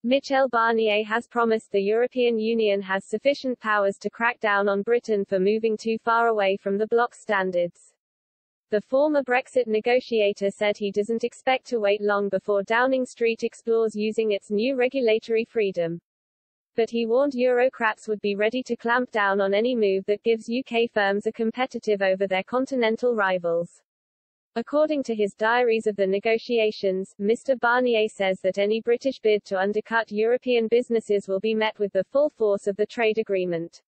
Michel Barnier has promised the European Union has sufficient powers to crack down on Britain for moving too far away from the bloc's standards. The former Brexit negotiator said he doesn't expect to wait long before Downing Street explores using its new regulatory freedom. But he warned Eurocrats would be ready to clamp down on any move that gives UK firms a competitive over their continental rivals. According to his diaries of the negotiations, Mr. Barnier says that any British bid to undercut European businesses will be met with the full force of the trade agreement.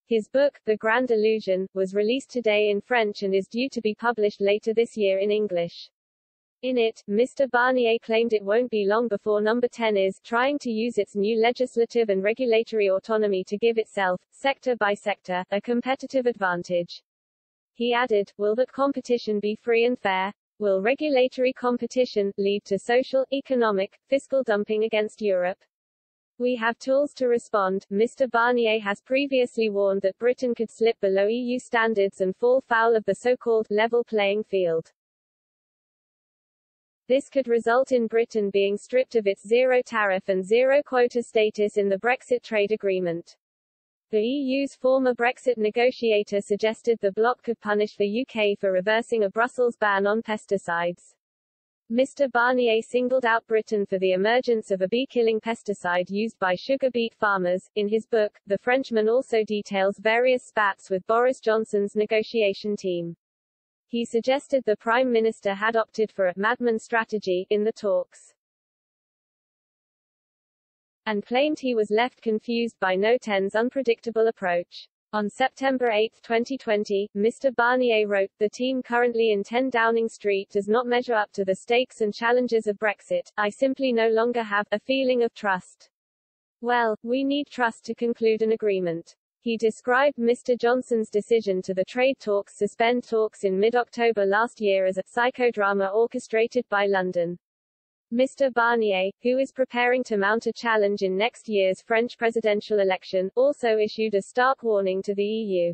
His book, The Grand Illusion, was released today in French and is due to be published later this year in English. In it, Mr. Barnier claimed it won't be long before Number 10 is trying to use its new legislative and regulatory autonomy to give itself, sector by sector, a competitive advantage. He added, will that competition be free and fair? Will regulatory competition lead to social, economic, fiscal dumping against Europe? We have tools to respond. Mr. Barnier has previously warned that Britain could slip below EU standards and fall foul of the so-called level playing field. This could result in Britain being stripped of its zero tariff and zero quota status in the Brexit trade agreement. The EU's former Brexit negotiator suggested the bloc could punish the UK for reversing a Brussels ban on pesticides. Mr. Barnier singled out Britain for the emergence of a bee-killing pesticide used by sugar beet farmers. In his book, the Frenchman also details various spats with Boris Johnson's negotiation team. He suggested the Prime Minister had opted for a madman strategy in the talks, and claimed he was left confused by No 10's unpredictable approach. On September 8, 2020, Mr. Barnier wrote, the team currently in 10 Downing Street does not measure up to the stakes and challenges of Brexit. I simply no longer have a feeling of trust. Well, we need trust to conclude an agreement. He described Mr. Johnson's decision to the trade talks suspend talks in mid-October last year as a psychodrama orchestrated by London. Mr. Barnier, who is preparing to mount a challenge in next year's French presidential election, also issued a stark warning to the EU.